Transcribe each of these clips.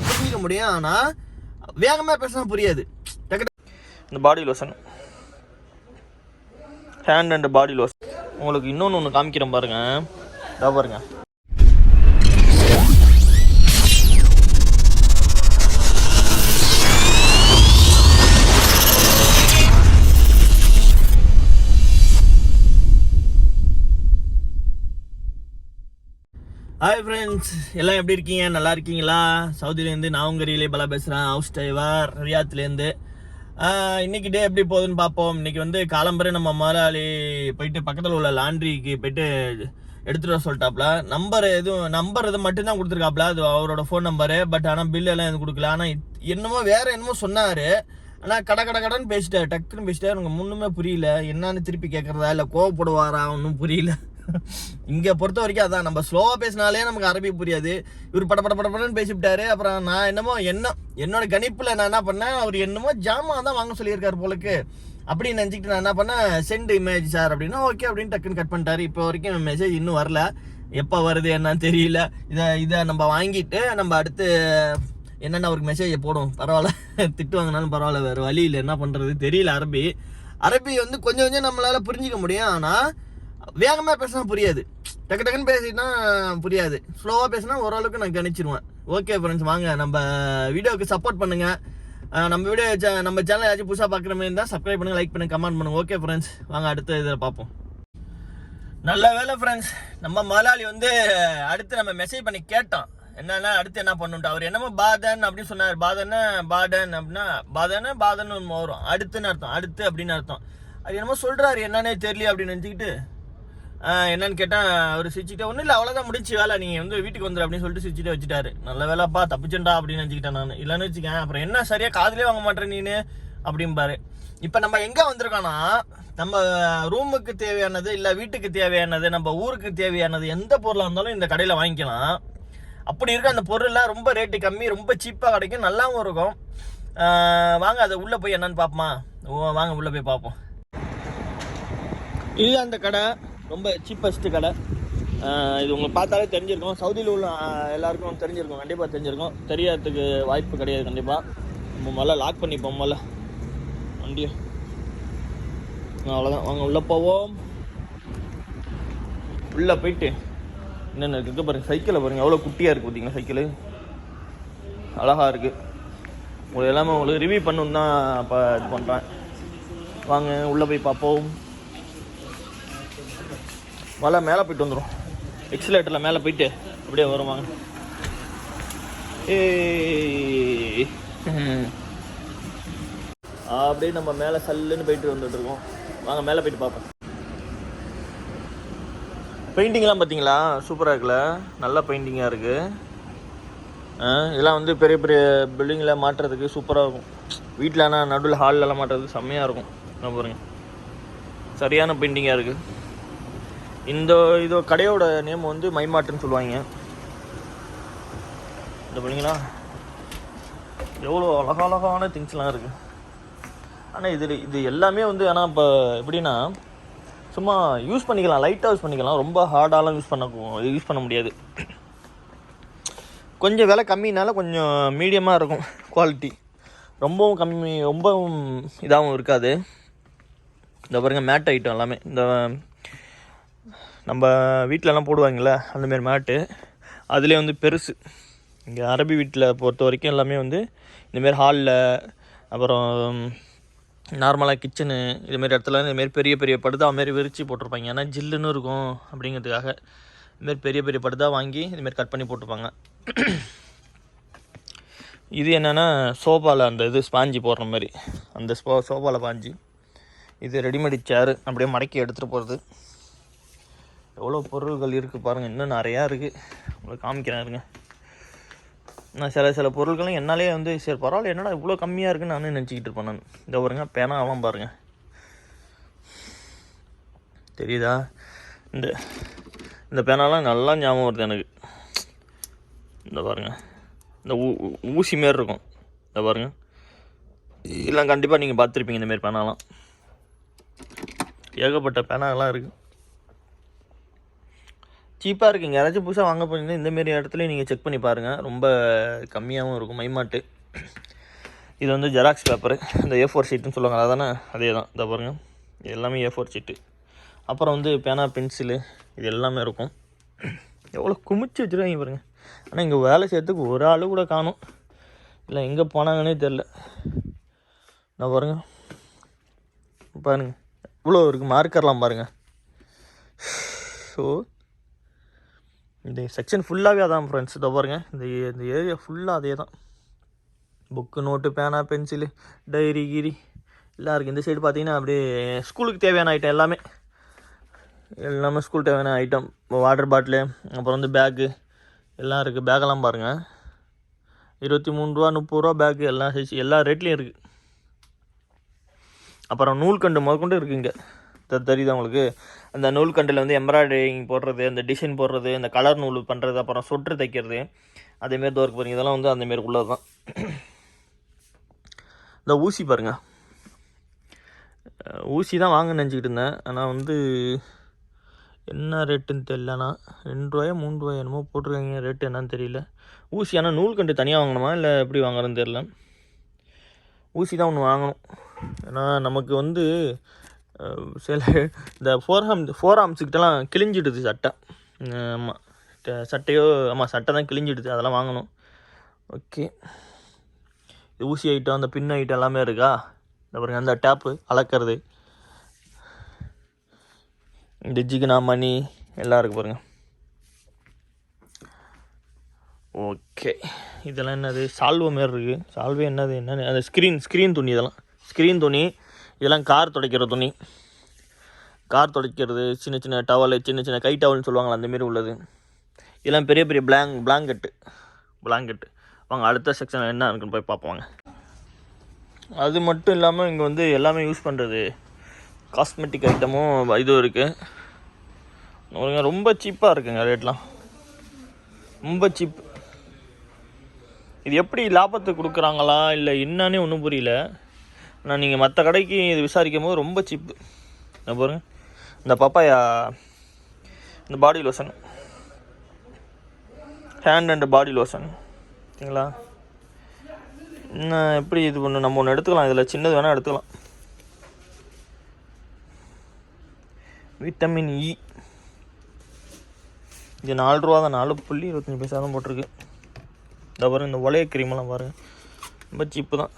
புரிஞ்சிக்க முடியும். ஆனால் வேகமாக பேசினா புரியாது. இந்த body lotion, hand and body lotion உங்களுக்கு இன்னொன்று காமிக்கிறேன் பாருங்க. இதா பாருங்க. ஹாய் ஃப்ரெண்ட்ஸ், எல்லாம் எப்படி இருக்கீங்க? நல்லா இருக்கீங்களா? சவுதியிலேருந்து நான் உங்கள் ரியலே பலா பேசுகிறேன், ஹவுஸ் டிரைவர் ரியாத்லேருந்து. இன்றைக்கி டே எப்படி போகுதுன்னு பார்ப்போம். இன்றைக்கி வந்து காலம்பரை நம்ம முதலாளி போயிட்டு பக்கத்தில் உள்ள லாண்ட்ரிக்கு போயிட்டு எடுத்துகிட்டு வர சொல்லிட்டாப்ல. நம்பர் இது மட்டும்தான் கொடுத்துருக்காப்ல, அது அவரோட ஃபோன் நம்பரு. பட் ஆனால் பில் எல்லாம் எதுவும் கொடுக்கல. ஆனால் என்னமோ சொன்னார். ஆனால் கடன் பேசிட்டார், டக்குன்னு பேசிட்டார். எனக்கு முன்னுமே புரியல, என்னன்னு திருப்பி கேட்குறதா இல்லை கோவப்படுவாரா ஒன்றும் புரியல. இங்கே பொறுத்த வரைக்கும் அதான், நம்ம ஸ்லோவாக பேசினாலே நமக்கு அரபி புரியாது. இவர் படப்படன்னு பேசிவிட்டாரு. அப்புறம் நான் என்னோட கணிப்பில் நான் என்ன பண்ணேன், அவர் என்னமோ ஜாமான் தான் வாங்க சொல்லியிருக்காரு போலுக்கு அப்படின்னு நினச்சிக்கிட்டு நான் என்ன பண்ணேன், சென்ட் இமேஜ் சார் அப்படின்னா ஓகே அப்படின்னு டக்குன்னு கட் பண்ணிட்டாரு. இப்போ வரைக்கும் மெசேஜ் இன்னும் வரல, எப்போ வருது என்னன்னு தெரியல. இதை நம்ம வாங்கிட்டு நம்ம அடுத்து என்னென்ன அவருக்கு மெசேஜை போடும். பரவாயில்ல, திட்டு வாங்கினாலும் பரவாயில்ல, வேறு வழி இல்லை, என்ன பண்ணுறது தெரியல. அரபி வந்து கொஞ்சம் நம்மளால் புரிஞ்சிக்க முடியும். ஆனால் வேகமாக பேசினா புரியாது, டக்குன்னு பேசினா புரியாது. ஸ்லோவாக பேசினா ஓரளவுக்கு நான் கணிச்சிருவேன். ஓகே ஃப்ரெண்ட்ஸ், வாங்க நம்ம வீடியோவுக்கு சப்போர்ட் பண்ணுங்கள். நம்ம சேனல் ஏதாச்சும் புதுசாக பார்க்குற மாதிரி இருந்தால் சப்ஸ்கிரைப் பண்ணுங்கள், லைக் பண்ணுங்கள், கமெண்ட் பண்ணுங்கள். ஓகே ஃப்ரெண்ட்ஸ், வாங்க அடுத்த இதில் பார்ப்போம். நல்ல வேலை ஃப்ரெண்ட்ஸ், நம்ம முதலாளி வந்து அடுத்து நம்ம மெசேஜ் பண்ணி கேட்டோம் என்னன்னா அடுத்து என்ன பண்ணுன்ட்டு. அவர் என்னமோ பாதன் அப்படின்னு சொன்னார். பாடன் அப்படின்னா பாதன்னு வரும், அடுத்துன்னு அர்த்தம், அடுத்து அப்படின்னு அர்த்தம். அது என்னமோ சொல்கிறாரு, என்னன்னே தெரியல அப்படின்னு நினச்சிக்கிட்டு என்னன்னு கேட்டால் அவர் சிரிச்சுட்டே ஒன்றும் இல்லை, அவ்வளோதான் முடிச்சு வேலை, நீங்கள் வந்து வீட்டுக்கு வந்துடு அப்படின்னு சொல்லிட்டு சிரிச்சுட்டே வச்சுட்டாரு. நல்ல வேலைப்பா, தப்பிச்சுண்டா அப்படின்னு நினச்சிக்கிட்டேன் நான். இல்லைன்னு வச்சுக்கேன், அப்புறம் என்ன சரியாக காதுலேயே வாங்க மாட்டேன் நீனு அப்படிம்பாரு. இப்போ நம்ம எங்கே வந்திருக்கோன்னா, நம்ம ரூமுக்கு தேவையானது இல்லை வீட்டுக்கு தேவையானது, நம்ம ஊருக்கு தேவையானது எந்த பொருளாக இருந்தாலும் இந்த கடையில் வாங்கிக்கலாம். அப்படி இருக்க அந்த பொருள்லாம் ரொம்ப ரேட்டு கம்மி, ரொம்ப சீப்பாக கிடைக்கும், நல்லாவும் இருக்கும். வாங்க அதை உள்ளே போய் என்னன்னு பார்ப்போமா? வாங்க உள்ளே போய் பார்ப்போம். இது அந்த கடை ரொம்ப சீப்பஸ்ட்டு கடை. இது உங்களுக்கு பார்த்தாலே தெரிஞ்சிருக்கும், சவுதியில் உள்ள எல்லாருக்கும் தெரிஞ்சிருக்கும், கண்டிப்பாக தெரிஞ்சிருக்கும். தெரியறதுக்கு வாய்ப்பு கிடையாது கண்டிப்பாக. நம்ம முதல்ல லாக் பண்ணிப்போம் முதல்ல வண்டியை. அவ்வளோதான், வாங்க உள்ளே போவோம். உள்ளே போயிட்டு என்னென்ன இருக்குது பாருங்கள். சைக்கிளை பாருங்கள், எவ்வளோ குட்டியாக இருக்குது பார்த்தீங்களா சைக்கிள், அழகாக இருக்குது. உங்களுக்கு எல்லாமே உங்களுக்கு ரிவ்யூ பண்ணணும் தான் இப்போ இது பண்ணுறேன். வாங்க உள்ளே போய் பார்ப்போம். மேலே போயிட்டு வந்துடும், எக்ஸிலேட்டரில் மேலே போயிட்டு அப்படியே வருவாங்க. அப்படியே நம்ம மேலே சல்லுன்னு போயிட்டு வந்துட்டுருக்கோம். வாங்க மேலே போயிட்டு பார்ப்போம். பெயிண்டிங்லாம் பார்த்தீங்களா, சூப்பராக இருக்குல்ல, நல்ல பெயிண்டிங்காக இருக்குது. இதெல்லாம் வந்து பெரிய பெரிய பில்டிங்கில் மாட்டுறதுக்கு சூப்பராக இருக்கும். வீட்டில் ஆனால் நடுவில் ஹால்லலாம் மாட்டுறதுக்கு செம்மையாக இருக்கும். நான் பாருங்கள், சரியான பெயிண்டிங்காக இருக்குது. இதோ கடையோட நேம் வந்து மைமாட்டுன்னு சொல்லுவாங்க. இந்த பண்ணிங்களா எவ்வளோ அழகான திங்ஸ்லாம் இருக்குது. ஆனால் இது எல்லாமே வந்து, ஆனால் இப்போ எப்படின்னா சும்மா யூஸ் பண்ணிக்கலாம், லைட்டாக யூஸ் பண்ணிக்கலாம், ரொம்ப ஹார்டாலாம் யூஸ் பண்ண முடியாது. கொஞ்சம் விலை கம்மினால கொஞ்சம் மீடியமாக இருக்கும் குவாலிட்டி, ரொம்பவும் கம்மி ரொம்பவும் இதாகவும் இருக்காது. இந்த பாருங்கள் மேட் ஐட்டம் எல்லாமே, இந்த நம்ம வீட்டிலலாம் போடுவாங்கள்ல அந்தமாரி மேட்டு, அதுலேயே வந்து பெருசு. இங்கே அரபி வீட்டில் பொறுத்த வரைக்கும் எல்லாமே வந்து இந்தமாரி ஹாலில், அப்புறம் நார்மலாக கிச்சனு, இதுமாரி இடத்துல இதுமாரி பெரிய பெரிய படுதா அதுமாரி விரித்து போட்டிருப்பாங்க. ஏன்னா ஜில்லுன்னு இருக்கும் அப்படிங்கிறதுக்காக இதுமாரி பெரிய பெரிய படுதா வாங்கி இதுமாரி கட் பண்ணி போட்டிருப்பாங்க. இது என்னென்னா சோஃபாவில் அந்த இது ஸ்பாஞ்சி போடுற மாதிரி, அந்த சோஃபாவில் பாஞ்சி. இது ரெடிமேட் சேரு, அப்படியே மடக்கி எடுத்துகிட்டு போகிறது. எவ்வளோ பொருள்கள் இருக்குது பாருங்கள், இன்னும் நிறையா இருக்குது, உங்களுக்கு காமிக்கிறேன் இருங்க. நான் சில பொருட்களும் என்னாலே வந்து சரி பரவாயில்ல, என்னடா இவ்வளோ கம்மியாக இருக்குன்னு நானும் நினச்சிக்கிட்டு இருப்பேன் நான். இந்த பாருங்க பேனாலாம் பாருங்கள், தெரியுதா? இந்த பேனாலாம் நல்லா ஞாபகம் வருது எனக்கு. இந்த பாருங்கள், இந்த ஊசி மாரி இருக்கும். இந்த பாருங்கள், இதெல்லாம் கண்டிப்பாக நீங்கள் பார்த்துருப்பீங்க. இந்தமாரி பேனாலாம் ஏகப்பட்ட பேனாலாம் இருக்குது. சீப்பாக இருக்குங்க. யாராச்சும் புதுசாக வாங்க போனீங்கன்னா இந்தமாரி இடத்துலையும் நீங்கள் செக் பண்ணி பாருங்கள். ரொம்ப கம்மியாகவும் இருக்கும். மைமார்ட்டு. இது வந்து ஜெராக்ஸ் பேப்பரு, இந்த A4 ஷீட்டுன்னு சொல்லுவாங்க அதானே, அதே தான். இதை பாருங்கள், இது எல்லாமே A4 ஷீட்டு. அப்புறம் வந்து பேனா, பென்சிலு, இது எல்லாமே இருக்கும். எவ்வளோ குமிச்சு வச்சுருக்காங்க பாருங்கள். ஆனால் இங்கே வேலை செய்யறதுக்கு ஒரு ஆள் கூட காணும். இல்லை எங்கே போனாங்கன்னே தெரில. நான் பாருங்கள் இவ்வளோ இருக்குது. மார்க்கர்லாம் பாருங்கள். ஸோ இந்த செக்ஷன் ஃபுல்லாகவே அதான் ஃப்ரெண்ட்ஸ். இதை பாருங்கள், இந்த ஏரியா ஃபுல்லாக அதே தான். புக்கு, நோட்டு, பேனா, பென்சிலு, டைரி கீரி எல்லாம் இருக்குது. இந்த சைடு பார்த்தீங்கன்னா அப்படியே ஸ்கூலுக்கு தேவையான ஐட்டம் எல்லாமே ஸ்கூல் தேவையான ஐட்டம். வாட்டர் பாட்டிலு, அப்புறம் வந்து பேக்கு எல்லாம் இருக்குது. பேக்கெல்லாம் பாருங்கள், 23 ரூபா 30 ரூபா பேக்கு, எல்லாம் சைஸ் எல்லா ரேட்லேயும் இருக்குது. அப்புறம் நூல்கண்டு முதற்கொண்டு இருக்குது இங்கே. தெரியுது உங்களுக்கு? அந்த நூல்கண்டில் வந்து எம்ப்ராய்டரிங் போடுறது, அந்த டிசைன் போடுறது, இந்த கலர் நூல் பண்ணுறது, அப்புறம் சொட்ரு தைக்கிறது, அதேமாரி தோற்கு பாருங்கள். இதெல்லாம் வந்து அந்தமாரி உள்ளது தான். இந்த ஊசி பாருங்கள், ஊசி தான் வாங்க நினச்சிக்கிட்டு இருந்தேன். ஆனால் வந்து என்ன ரேட்டுன்னு தெரியலண்ணா. 2 ரூபாயோ 3 ரூபாயோ என்னமோ போட்டிருக்காங்க. ரேட்டு என்னன்னு தெரியல. ஊசி ஆனால் நூல்கண்டு தனியாக வாங்கணுமா இல்லை எப்படி வாங்குறதுன்னு தெரில. ஊசி தான் ஒன்று வாங்கணும். ஏன்னா நமக்கு வந்து சில இந்த ஃபோர் ஆர்ம்ஸுக்கிட்டலாம் கிழிஞ்சிடுது சட்டை. ஆமாம், சட்டையோ, ஆமாம் சட்டை தான் கிழிஞ்சிடுது. அதெல்லாம் வாங்கணும். ஓகே, ஊசி ஐட்டம், அந்த பின் ஐட்டம் எல்லாமே இருக்கா? இந்த பாருங்கள், அந்த டேப்பு அளக்கிறது, இந்த ஜிகினா மணி எல்லாம் இருக்குது பாருங்கள். ஓகே, இதெல்லாம் என்னது? சால்வை மாரி இருக்குது. சால்வே என்னன்னு அந்த ஸ்க்ரீன் துணி. ஸ்க்ரீன் துணி. இதெல்லாம் கார் துடைக்கிற துணி. கார் துடைக்கிறது, சின்ன சின்ன டவலு, சின்ன சின்ன கை டவல்னு சொல்லுவாங்களா, அந்தமாரி உள்ளது. இதெல்லாம் பெரிய பெரிய பிளாங்கெட்டு. வாங்க அடுத்த செக்ஷன் என்ன இருக்குன்னு போய் பார்ப்போங்க. அது மட்டும் இல்லாமல் இங்கே வந்து எல்லாமே யூஸ் பண்ணுறது காஸ்மெட்டிக் ஐட்டமும் இதுவும் இருக்குது. ரொம்ப சீப்பாக இருக்குங்க ரேட்லாம். ரொம்ப சீப். இது எப்படி லாபத்துக்கு கொடுக்குறாங்களா இல்லை என்னன்னே ஒன்றும் புரியல. ஆனால் நீங்கள் மற்ற கடைக்கு இது விசாரிக்கும் போது ரொம்ப சீப்பு. பாருங்கள், இந்த பப்பாயா, இந்த body lotion, hand and body lotion, ஓகேங்களா? இன்னும் எப்படி இது பண்ணு, நம்ம ஒன்று எடுத்துக்கலாம். இதில் சின்னது வேணால் எடுத்துக்கலாம். விட்டமின் இ, இது 4 ரூபா தான். 4.25 தான் போட்டிருக்கு. இந்த பாருங்கள், இந்த ஒலைய கிரீமெல்லாம் பாருங்கள், ரொம்ப சீப்பு தான்.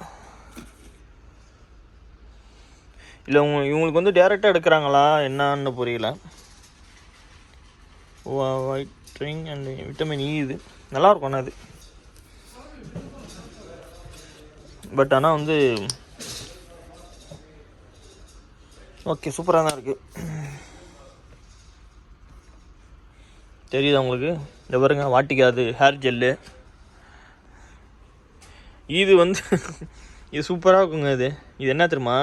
இல்லை இவங்களுக்கு வந்து டேரெக்டாக எடுக்கிறாங்களா என்னான்னு புரியல. ஒயிட்னிங் அண்ட் விட்டமின் இ, இது நல்லாயிருக்கும். ஆனால் அது பட் ஆனால் வந்து ஓகே, சூப்பராக தான் இருக்குது. தெரியுதா உங்களுக்கு? இந்த பாருங்க, வாட்டிக்காது ஹேர் ஜெல்லு. இது வந்து இது சூப்பராக இருக்குங்க. இது என்ன தெரியுமா?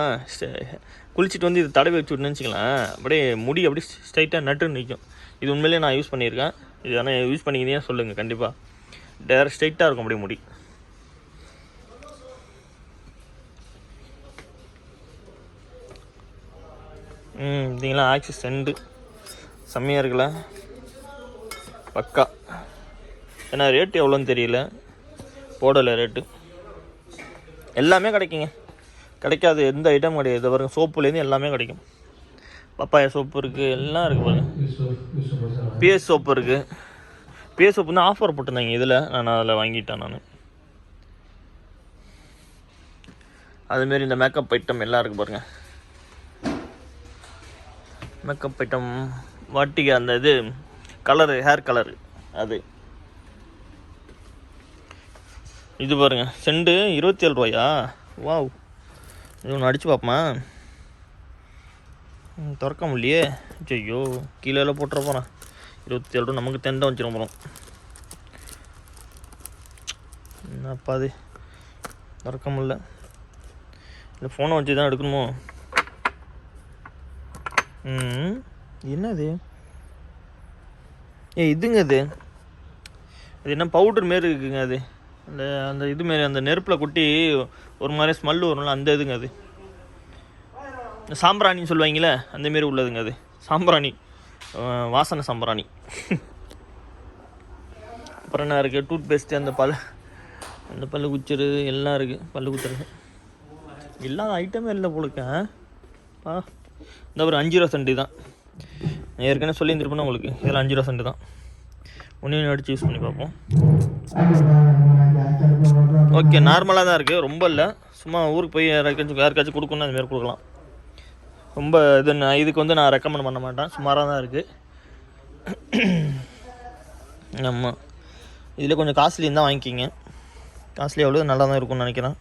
குளிச்சுட்டு வந்து இது தடவி வச்சு விட்டுன்னு வச்சுக்கலாம், அப்படியே முடி அப்படியே ஸ்ட்ரைட்டாக நட்டுன்னு நிற்கும். இது உண்மையிலேயே நான் யூஸ் பண்ணியிருக்கேன். இது ஆனால் யூஸ் பண்ணிக்கினே சொல்லுங்கள் கண்டிப்பாக. டேரக்ட் ஸ்ட்ரைட்டாக இருக்கும் அப்படியே முடி. இதுங்களா ஆக்சிஸ் 2 செம்மையாக இருக்குல்ல, பக்கா. ஏன்னா ரேட்டு எவ்வளோன்னு தெரியல, போடலை ரேட்டு. எல்லாமே கிடைக்குங்க, கிடைக்காது எந்த ஐட்டம் கிடையாது. இது பாருங்கள், சோப்புலேருந்து எல்லாமே கிடைக்கும். பப்பாயா சோப்பு இருக்குது, எல்லாம் இருக்குது பாருங்கள். பிஎஸ் சோப்பு இருக்குது. பிஎஸ் சோப்பு வந்து ஆஃபர் போட்டிருந்தாங்க இதில், நான் அதில் வாங்கிட்டேன் நான். அதுமாரி இந்த மேக்கப் ஐட்டம் எல்லாம் இருக்குது பாருங்கள். மேக்கப் ஐட்டம், வாட்டிகை, அந்த இது கலரு, ஹேர் கலரு, அது இது பாருங்கள். செண்டு 27 ரூபாயா? வாவ், இது ஒன்று அடித்து பார்ப்போமா? திறக்க முடியலையே. ஐயோ, கீழே எல்லாம் போட்டுற போகிறேன். 27 ரூபா நமக்கு தெண்டை வச்சிட போகிறோம். என்னப்பா அது, திறக்க முடியல. இல்லை ஃபோனை வச்சு தான் எடுக்கணுமோ? என்னது? இதுங்க அது என்ன பவுடர் மாரி இருக்குங்க. அது அந்த இதுமாரி அந்த நெருப்பில் கொட்டி ஒரு மாதிரி ஸ்மெல்லு வரும்ல, அந்த இதுங்க அது. சாம்பிராணின்னு சொல்லுவாங்களே, அந்தமாரி உள்ளதுங்க அது. சாம்பிராணி, வாசனை சாம்பிராணி. அப்புறம் என்ன இருக்குது, டூத் பேஸ்ட்டு, அந்த பல்லு குச்சிறது எல்லாம் இருக்குது. பல்லு குத்துறது இல்லாத ஐட்டமே இல்லை போலுக்க. இந்த ஒரு 5 ரூபா சென்ட்டு தான். நான் ஏற்கனவே சொல்லியிருந்துருப்பேன்னா உங்களுக்கு, இதில் 5 ரூபா சென்ட்டு தான். ஒன்று அடித்து யூஸ் பண்ணி பார்ப்போம். ஓகே, நார்மலாக தான் இருக்குது, ரொம்ப இல்லை. சும்மா ஊருக்கு போய் யாருக்காச்சும் கொடுக்கணும், அதுமாரி கொடுக்கலாம். ரொம்ப இதுக்கு வந்து நான் ரெக்கமெண்ட் பண்ண மாட்டேன், சுமாராக தான் இருக்குது. ஆமாம், இதில் கொஞ்சம் காஸ்ட்லின்னு தான் வாங்கிக்கிங்க. காஸ்ட்லி எவ்வளோ நல்லா தான் இருக்கும்னு நினைக்கிறேன்.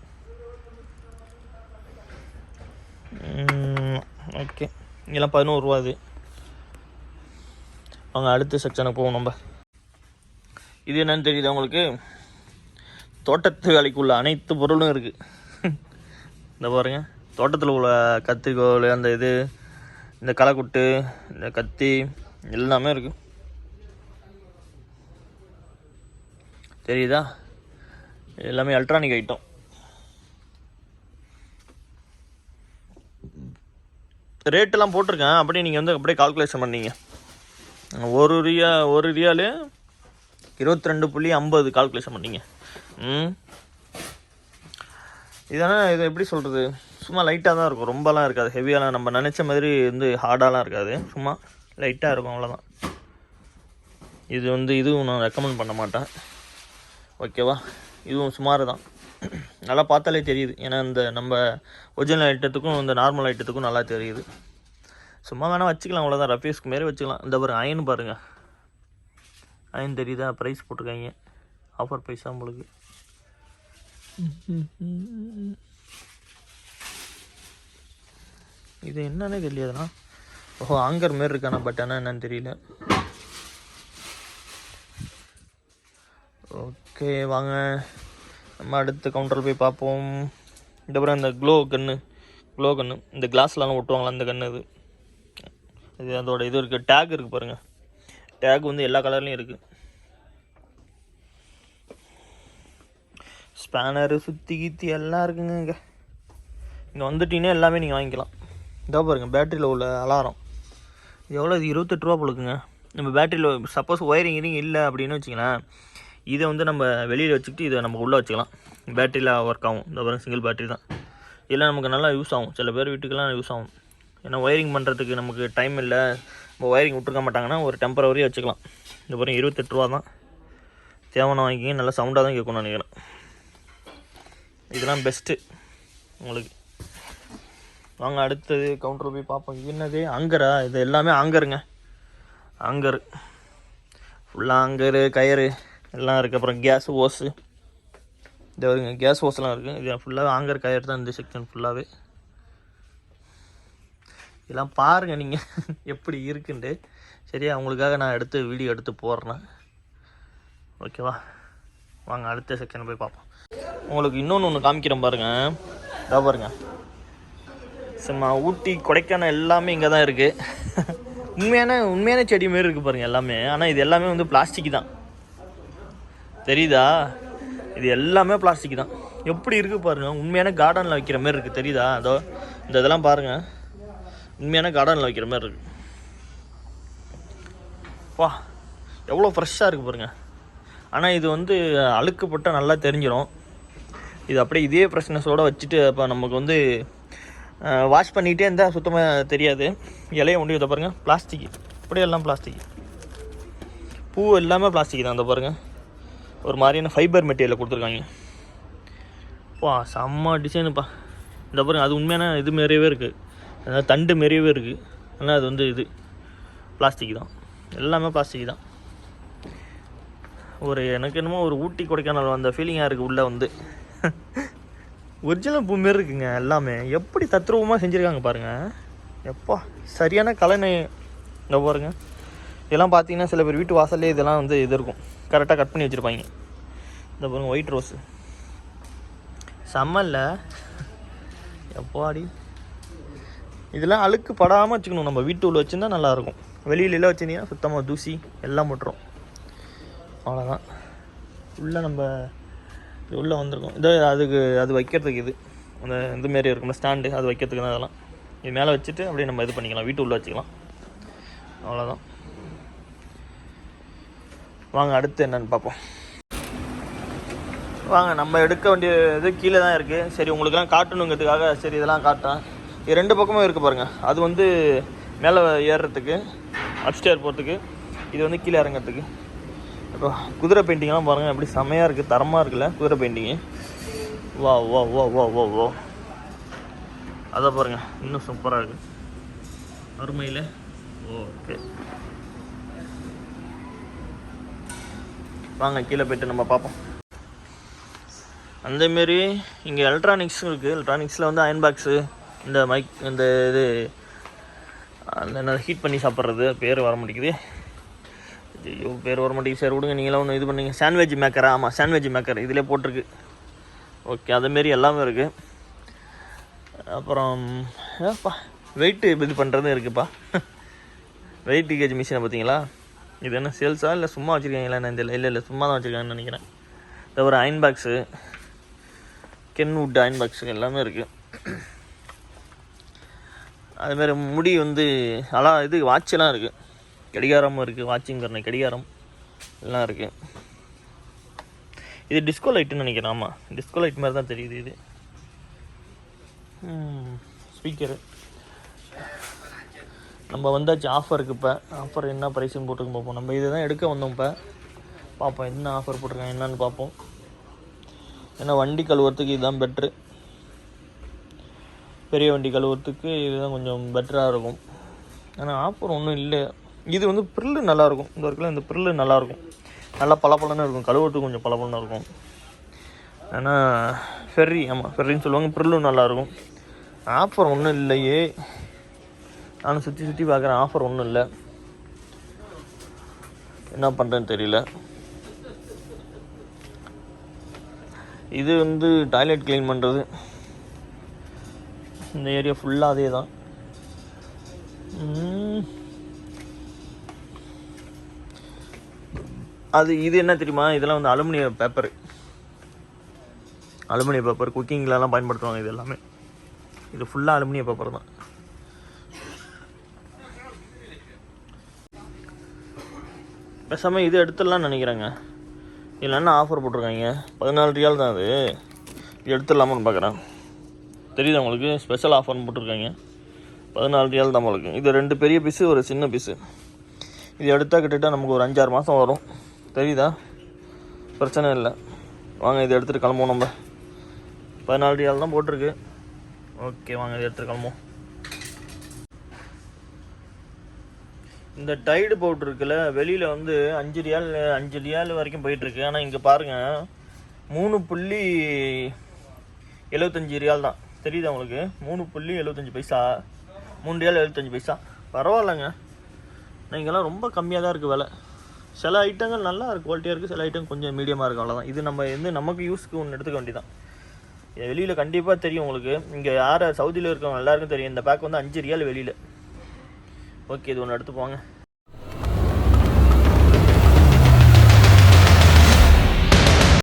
ஓகே, இதெல்லாம் 11 ரூபா. இது அவங்க அடுத்த செக்ஷனுக்கு போவோம் நம்ம. இது என்னன்னு தெரியுது உங்களுக்கு, தோட்டத்து வேலைக்கு உள்ள அனைத்து பொருளும் இருக்குது. இந்த பாருங்கள், தோட்டத்தில் உள்ள கத்திரிக்கோல், அந்த இந்த களைக்குட்டு, இந்த கத்தி எல்லாமே இருக்குது. தெரியுதா? எல்லாமே எலக்ட்ரானிக் ஐட்டம். ரேட்டெல்லாம் போட்டிருக்கேன், அப்படியே நீங்கள் வந்து அப்படியே கால்குலேஷன் பண்ணீங்க. ஒரு ரியாலு 22.50 கால்குலேஷன் பண்ணீங்க. இதனால் இது எப்படி சொல்கிறது, சும்மா லைட்டாக தான் இருக்கும், ரொம்பலாம் இருக்காது, ஹெவியாலாம் நம்ம நினச்ச மாதிரி வந்து ஹார்டாலாம் இருக்காது, சும்மா லைட்டாக இருக்கும், அவ்வளோதான். இதுவும் நான் ரெக்கமெண்ட் பண்ண மாட்டேன், ஓகேவா? இதுவும் சுமார் தான், நல்லா பார்த்தாலே தெரியுது. ஏன்னா இந்த நம்ம ஒரிஜினல் ஐட்டத்துக்கும் இந்த நார்மல் ஐட்டத்துக்கும் நல்லா தெரியுது. சும்மா வேணால் வச்சுக்கலாம், அவ்வளோதான். ரஃபீஸ்க்கு மாரி வச்சுக்கலாம். இந்த பாருங்க, அயன் பாருங்கள், அயன் தெரியுதா? ப்ரைஸ் போட்டிருக்காங்க, ஆஃபர் ப்ரைஸாக உங்களுக்கு. இது என்னன்னே தெரியாதுண்ணா. ஆங்கர் மாரி இருக்கானா, பட் ஆனால் என்னன்னு தெரியல. ஓகே, வாங்க நம்ம அடுத்த கவுண்டரில் போய் பார்ப்போம். இந்த அப்புறம் இந்த க்ளோ கன்று, இந்த கிளாஸ்லாம் ஒட்டுவாங்களா அந்த கன்று. இது அதோட இது இருக்குது, டேக் இருக்குது பாருங்கள். டேக் வந்து எல்லா கலர்லேயும் இருக்குது. ஸ்பேனரு, சுற்றி கீத்தி எல்லாம் இருக்குங்க. இங்கே வந்துட்டீங்கன்னா எல்லாமே நீங்கள் வாங்கிக்கலாம். இதோ பாருங்கள், பேட்டரியில் உள்ள அலாரம் எவ்வளோ, இது 28 ரூபா போலுக்குங்க. நம்ம பேட்டரியில் சப்போஸ் ஒயரிங் இல்லை அப்படின்னு வச்சிங்களேன், இதை வந்து நம்ம வெளியில் வச்சுக்கிட்டு இதை நம்ம உள்ளே வச்சுக்கலாம். பேட்டரியில் ஒர்க் ஆகும். இந்த பாருங்கள், சிங்கிள் பேட்டரி தான். இதெல்லாம் நமக்கு நல்லா யூஸ் ஆகும், சில பேர் வீட்டுக்கெல்லாம் யூஸ் ஆகும். ஏன்னா ஒயரிங் பண்ணுறதுக்கு நமக்கு டைம் இல்லை, நம்ம ஒயரிங் விட்டுருக்க மாட்டாங்கன்னா ஒரு டெம்பரவரியாக வச்சுக்கலாம். இந்த பாருங்கள், 28 ரூபா தான். தேவையான வாங்கிக்கிங்க, நல்லா சவுண்டாக தான் கேட்கணும்னு நினைக்கிறேன். இதெல்லாம் பெஸ்ட்டு உங்களுக்கு. வாங்க அடுத்தது கவுண்டர் போய் பார்ப்போம். இது என்னது, ஆங்கரா? இது எல்லாமே ஆங்கருங்க, ஆங்கரு ஃபுல்லாக ஆங்கரு, கயிறு எல்லாம் இருக்குது. அப்புறம் கேஸ் ஓஸு, இந்த வருங்க கேஸ் ஓஸ்லாம் இருக்குது. இது ஃபுல்லாகவே ஆங்கர் கயிறு தான், இந்த செக்ஷன் ஃபுல்லாகவே. இதெல்லாம் பாருங்கள் நீங்கள் எப்படி இருக்குன்ட்டு. சரியா, உங்களுக்காக நான் வீடியோ எடுத்து போடுறேன், ஓகேவா? வாங்க அடுத்த செக்ஷனை போய் பார்ப்போம். உங்களுக்கு இன்னொன்று காமிக்கிறேன் பாருங்கள். இதோ பாருங்கள், சும்மா ஊட்டி கொடைக்கானல் எல்லாமே இங்கே தான் இருக்குது. உண்மையான செடி மாரி இருக்குது பாருங்கள் எல்லாமே. ஆனால் இது எல்லாமே வந்து பிளாஸ்டிக் தான், தெரியுதா? இது எல்லாமே பிளாஸ்டிக் தான். எப்படி இருக்குது பாருங்கள், உண்மையான கார்டனில் வைக்கிற மாரி இருக்குது, தெரியுதா? அதோ இந்த இதெல்லாம் பாருங்கள், உண்மையான கார்டனில் வைக்கிற மாதிரி இருக்குது. வா, எவ்வளோ ஃப்ரெஷ்ஷாக இருக்குது பாருங்கள். ஆனால் இது வந்து அழுக்குப்பட்டால் நல்லா தெரிஞ்சிடும். இது அப்படியே இதே ஃப்ரெஷ்னஸோடு வச்சுட்டு அப்போ நமக்கு வந்து வாஷ் பண்ணிகிட்டே இருந்தால் சுத்தமாக தெரியாது. இலையை ஒண்டி இதை பாருங்கள், பிளாஸ்டிக், அப்படியே எல்லாம் பிளாஸ்டிக். பூ எல்லாமே பிளாஸ்டிக் தான். அந்த பாருங்கள், ஒரு மாதிரியான ஃபைபர் மெட்டீரியலில் கொடுத்துருக்காங்க. வா, செம்ம டிசைனுப்பா. இந்த பாருங்கள், அது உண்மையான இது மாரியவே இருக்குது, அதாவது தண்டு மாரியவே இருக்குது. ஆனால் அது வந்து இது பிளாஸ்டிக் தான், எல்லாமே பிளாஸ்டிக் தான். எனக்கு என்னமோ ஒரு ஊட்டி கொடைக்கானல் வந்த ஃபீலிங்காக இருக்குது. உள்ளே வந்து ஒரிஜினல் பூ மாரி இருக்குங்க எல்லாமே. எப்படி தத்ரூபமாக செஞ்சுருக்காங்க பாருங்கள். எப்பா, சரியான கலைநை. இந்த பாருங்கள், இதெல்லாம் பார்த்தீங்கன்னா சில பேர் வீட்டு வாசல்லே இதெல்லாம் வந்து இது இருக்கும், கரெக்டாக கட் பண்ணி வச்சுருப்பாங்க. இந்த பாருங்கள், ஒயிட் ரோஸு செம்மல்ல. எப்பாடி, இதெல்லாம் அழுக்கு படாமல் வச்சுக்கணும். நம்ம வீட்டு உள்ள வச்சுருந்தா நல்லாயிருக்கும். வெளியிலலாம் வச்சுருந்தீங்கன்னா சுத்தமாக தூசி எல்லாம் போட்டுரும். அவ்வளோதான். உள்ளே நம்ம உள்ளே வந்திருக்கோம். அது வைக்கிறதுக்கு அந்த இதுமாரி இருக்கும்ல ஸ்டாண்டு, அது வைக்கிறதுக்கு தான். அதெல்லாம் இது மேலே வச்சுட்டு அப்படியே நம்ம இது பண்ணிக்கலாம், வீட்டு உள்ளே வச்சுக்கலாம். அவ்வளோதான். வாங்க அடுத்து என்னன்னு பார்ப்போம். வாங்க நம்ம எடுக்க வேண்டிய இது கீழே தான் இருக்குது. சரி உங்களுக்கெல்லாம் காட்டணுங்கிறதுக்காக சரி இதெல்லாம் காட்டுறேன். இது 2 பக்கமும் இருக்குது பாருங்கள். அது வந்து மேலே ஏறுறதுக்கு, அப்ஸ்டேர் போகிறதுக்கு, இது வந்து கீழே இறங்கிறதுக்கு. இப்போ குதிரை பெயிண்டிங்லாம் பாருங்கள் எப்படி செம்மையாக இருக்குது, தரமாக இருக்குல்ல குதிரை பெயிண்டிங்கு. வா வா வா வா வா வா அதை பாருங்கள், இன்னும் சூப்பராக இருக்குது அருமையில். ஓகே வாங்க கீழே போய்ட்டு நம்ம பார்ப்போம். அந்தமாரி இங்கே எலக்ட்ரானிக்ஸும் இருக்குது. எலக்ட்ரானிக்ஸில் வந்து அயன் பாக்ஸு, இந்த மைக், இந்த இது அந்த என்ன ஹீட் பண்ணி சாப்பிட்றது, பேர் வர மாட்டேங்குது. ஐயோ பேர் வர மாட்டேங்குது. சரி விடுங்க, நீங்களாம் ஒன்று இது பண்ணுங்க. சாண்ட்விச் மேக்கரா? ஆமாம் சாண்ட்விச் மேக்கர் இதிலே போட்டிருக்கு. ஓகே அதேமாரி எல்லாமே இருக்குது. அப்புறம் ஏப்பா வெயிட்டு இது பண்ணுறதும் இருக்குதுப்பா. வெயிட் கேஜ் மிஷினை பார்த்தீங்களா? இது என்ன சேல்ஸா இல்லை சும்மா வச்சுருக்காங்களா? என்ன இல்லை இல்லை சும்மா தான் வச்சுருக்காங்கன்னு நினைக்கிறேன். இந்த ஒரு iron box, Kenwood iron box எல்லாமே இருக்குது. அதுமாரி முடி வந்து இது வாட்செல்லாம் இருக்குது, கடிகாரமும் இருக்குது, வாட்சிங் கடிகாரம் எல்லாம் இருக்குது. இது டிஸ்கோ லைட்டுன்னு நினைக்கிறேன். ஆமாம் டிஸ்கோ லைட் மாதிரி தான் தெரியுது. இது ஸ்பீக்கரு. நம்ம வந்தாச்சு ஆஃபருக்கு. இப்போ ஆஃபர் என்ன ப்ரைஸுன்னு போட்டுக்கு பார்ப்போம். நம்ம இதை தான் எடுக்க வந்தோம். இப்போ பார்ப்போம் என்ன ஆஃபர் போட்டிருக்காங்க என்னன்னு பார்ப்போம். ஏன்னா வண்டி கழுவுறதுக்கு இதுதான் பெட்ரு. பெரிய வண்டி கழுவுறதுக்கு இதுதான் கொஞ்சம் பெட்டராக இருக்கும். ஆனால் ஆஃபர் ஒன்றும் இல்லை. இது வந்து ப்ரில்லு நல்லாயிருக்கும். இந்த வரைக்கும் இந்த ப்ரில்லு நல்லாயிருக்கும், நல்லா பளபளன்னு இருக்கும், கழுவுறதுக்கு கொஞ்சம் பளபளன்னு இருக்கும். ஆனால் ஃபெர்ரி, ஆமாம் ஃபெர்ரின்னு சொல்லுவாங்க, ப்ரில்லும் நல்லாயிருக்கும். ஆஃபர் ஒன்றும் இல்லையே. நானும் சுற்றி பார்க்குறேன், ஆஃபர் ஒன்றும் இல்லை. என்ன பண்ணுறேன்னு தெரியல. இது வந்து டாய்லெட் க்ளீன் பண்ணுறது. இந்த ஏரியா ஃபுல்லாக அதே தான். இது என்ன தெரியுமா? இதெல்லாம் வந்து அலுமினிய பேப்பர், குக்கிங்லலாம் பயன்படுத்துவாங்க. இது எல்லாமே இது ஃபுல்லாக அலுமினிய பேப்பர் தான். பேசாமல் இது எடுத்துடலாம்னு நினைக்கிறேங்க. இல்லைன்னா ஆஃபர் போட்டிருக்காங்க, 14 ரியால் தான். அது இது எடுத்துடலாமான்னு பார்க்குறேன். தெரியுது உங்களுக்கு, ஸ்பெஷல் ஆஃபர்னு போட்டிருக்காங்க. 14 ரியால் தான் உங்களுக்கு. இது 2 பெரிய பீஸு, ஒரு சின்ன பீஸு. இது எடுத்தால் கிட்டத்தட்ட நமக்கு ஒரு 5-6 மாதம் வரும். தெரியுதா? பிரச்சனை இல்லை. வாங்க இதை எடுத்துகிட்டு கிளம்புவோம். நம்ம 14 ரியால் தான் போட்டிருக்கு. ஓகே வாங்க இதை எடுத்துகிட்டு கிளம்புவோம். இந்த டைடு பவுட்ரு இருக்குல்ல, வெளியில் வந்து 5 ரியால் வரைக்கும் போயிட்டுருக்கு. ஆனால் இங்கே பாருங்கள் 3.75 ரியால் தான். தெரியுதா உங்களுக்கு? 3.75 பைசா, 3 ரியால் 75 பைசா. பரவாயில்லைங்க. இங்கெல்லாம் ரொம்ப கம்மியாக தான் இருக்குது விலை. சில ஐட்டங்கள் நல்லா இருக்குது, குவாலிட்டியாக இருக்குது. சில ஐட்டம் கொஞ்சம் மீடியமாக இருக்குது, அவ்வளோதான். இது நம்ம வந்து நமக்கு யூஸ்க்கு ஒன்று எடுத்துக்க வேண்டியதான். வெளியில் கண்டிப்பாக தெரியும் உங்களுக்கு. இங்கே யார் சவுதியில் இருக்கவங்க எல்லாருக்கும் தெரியும். இந்த பேக் வந்து 5 ரியால் வெளியில். ஓகே இது ஒன்று எடுத்து போங்க.